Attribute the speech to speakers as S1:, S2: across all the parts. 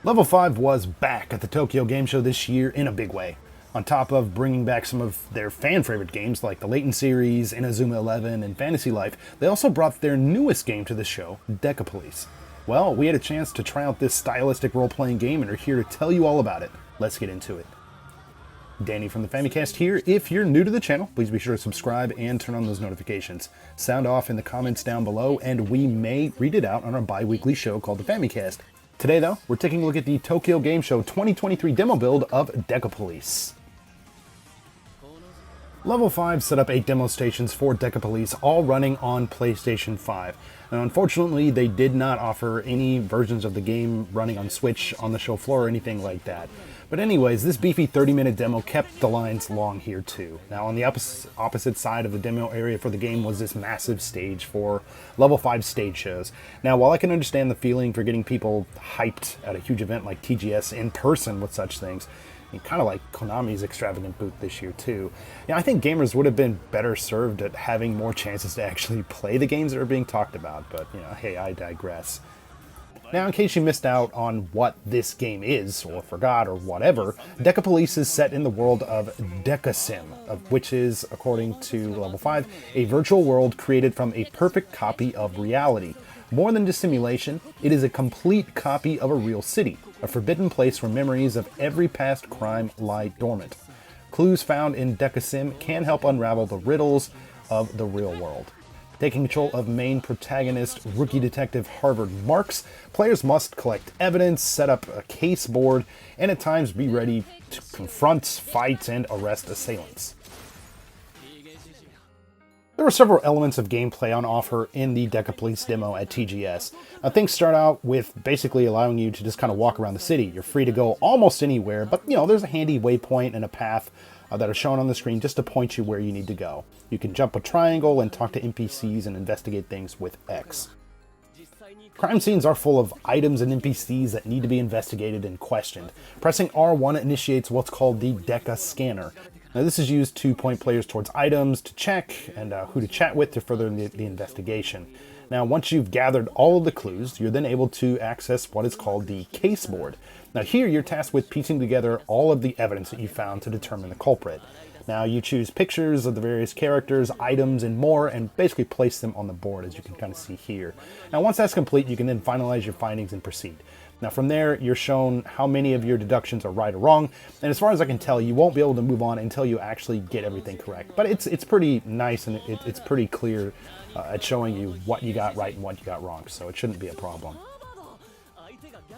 S1: Level 5 was back at the Tokyo Game Show this year in a big way. On top of bringing back some of their fan-favorite games like the Layton series, Inazuma 11, and Fantasy Life, they also brought their newest game to the show, Decapolice. Well, we had a chance to try out this stylistic role-playing game and are here to tell you all about it. Let's get into it. Danny from the Famicast here. If you're new to the channel, please be sure to subscribe and turn on those notifications. Sound off in the comments down below, and we may read it out on our bi-weekly show called the Famicast. Today, though, we're taking a look at the Tokyo Game Show 2023 demo build of Decapolice. Level 5 set up 8 demo stations for Decapolice, all running on PlayStation 5. Now, unfortunately, they did not offer any versions of the game running on Switch on the show floor or anything like that. But anyways, this beefy 30-minute demo kept the lines long here too. Now, on the opposite side of the demo area for the game was this massive stage for Level 5 stage shows. Now, while I can understand the feeling for getting people hyped at a huge event like TGS in person with such things, kind of like Konami's extravagant booth this year too. I think gamers would have been better served at having more chances to actually play the games that are being talked about, but hey, I digress. Now, in case you missed out on what this game is, or forgot, or whatever, Decapolice is set in the world of Decasim, which is, according to Level 5, a virtual world created from a perfect copy of reality. More than just simulation, it is a complete copy of a real city, a forbidden place where memories of every past crime lie dormant. Clues found in Decasim can help unravel the riddles of the real world. Taking control of main protagonist, rookie detective Harvard Marks, players must collect evidence, set up a case board, and at times be ready to confront, fight, and arrest assailants. There were several elements of gameplay on offer in the Decapolice demo at TGS. Now, things start out with basically allowing you to just kind of walk around the city. You're free to go almost anywhere, but there's a handy waypoint and a path that are shown on the screen just to point you where you need to go. You can jump a triangle and talk to NPCs and investigate things with X. Crime scenes are full of items and NPCs that need to be investigated and questioned. Pressing R1 initiates what's called the Deca Scanner. Now, this is used to point players towards items to check and who to chat with to further the investigation. Now, once you've gathered all of the clues, you're then able to access what is called the case board. Now, here you're tasked with piecing together all of the evidence that you found to determine the culprit. Now, you choose pictures of the various characters, items, and more, and basically place them on the board, as you can kind of see here. Now, once that's complete, you can then finalize your findings and proceed. Now, from there, you're shown how many of your deductions are right or wrong, and as far as I can tell, you won't be able to move on until you actually get everything correct. But it's pretty nice, and it's pretty clear at showing you what you got right and what you got wrong, so it shouldn't be a problem.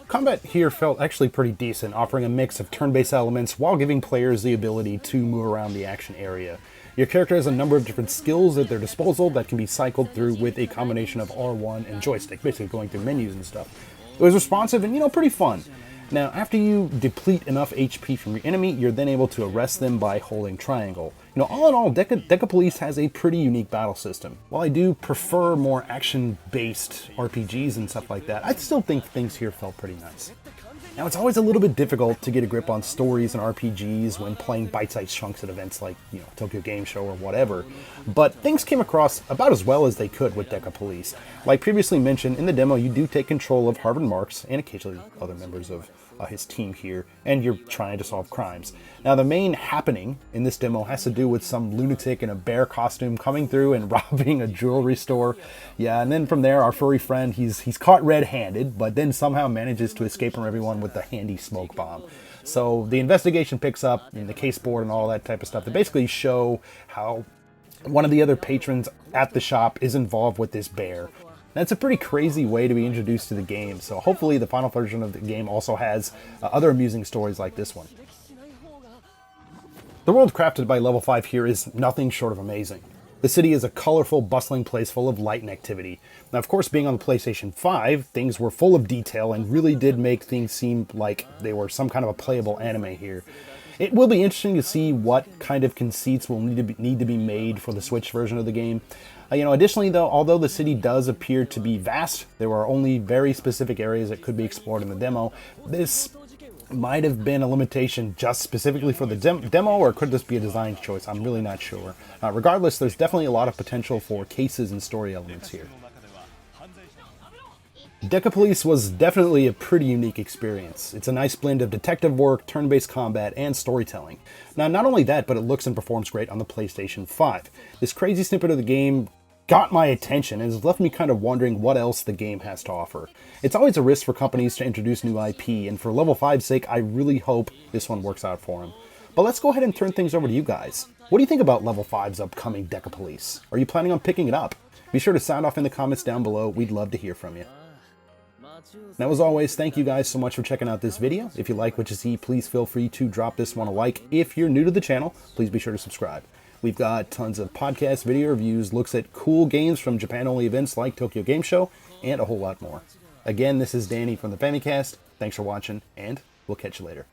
S1: Combat here felt actually pretty decent, offering a mix of turn-based elements while giving players the ability to move around the action area. Your character has a number of different skills at their disposal that can be cycled through with a combination of R1 and joystick, basically going through menus and stuff. It was responsive and, pretty fun. Now, after you deplete enough HP from your enemy, you're then able to arrest them by holding triangle. All in all, Decapolice has a pretty unique battle system. While I do prefer more action-based RPGs and stuff like that, I still think things here felt pretty nice. Now, it's always a little bit difficult to get a grip on stories and RPGs when playing bite-sized chunks at events like, Tokyo Game Show or whatever, but things came across about as well as they could with Decapolice. Like previously mentioned, in the demo, you do take control of Harvard Marks and occasionally other members of his team here, and you're trying to solve crimes. Now, the main happening in this demo has to do with some lunatic in a bear costume coming through and robbing a jewelry store. Yeah, and then from there, our furry friend, he's caught red-handed, but then somehow manages to escape from everyone with the handy smoke bomb. So the investigation picks up in the case board and all that type of stuff. They basically show how one of the other patrons at the shop is involved with this bear. That's a pretty crazy way to be introduced to the game, so hopefully the final version of the game also has other amusing stories like this one. The world crafted by Level 5 here is nothing short of amazing. The city is a colorful, bustling place full of light and activity. Now, of course, being on the PlayStation 5, things were full of detail and really did make things seem like they were some kind of a playable anime here. It will be interesting to see what kind of conceits will need to be made for the Switch version of the game. Additionally, though, although the city does appear to be vast, there are only very specific areas that could be explored in the demo. This might have been a limitation just specifically for the demo, or could this be a design choice? I'm really not sure. Regardless, there's definitely a lot of potential for cases and story elements here. Decapolice was definitely a pretty unique experience. It's a nice blend of detective work, turn-based combat, and storytelling. Now, not only that, but it looks and performs great on the PlayStation 5. This crazy snippet of the game got my attention and has left me kind of wondering what else the game has to offer. It's always a risk for companies to introduce new IP, and for Level 5's sake, I really hope this one works out for them. But let's go ahead and turn things over to you guys. What do you think about Level 5's upcoming Decapolice? Are you planning on picking it up? Be sure to sound off in the comments down below. We'd love to hear from you. Now, as always, thank you guys so much for checking out this video. If you like what you see, please feel free to drop this one a like. If you're new to the channel, please be sure to subscribe. We've got tons of podcast video reviews, looks at cool games from Japan-only events like Tokyo Game Show, and a whole lot more. Again, this is Danny from the Famicast. Thanks for watching, and we'll catch you later.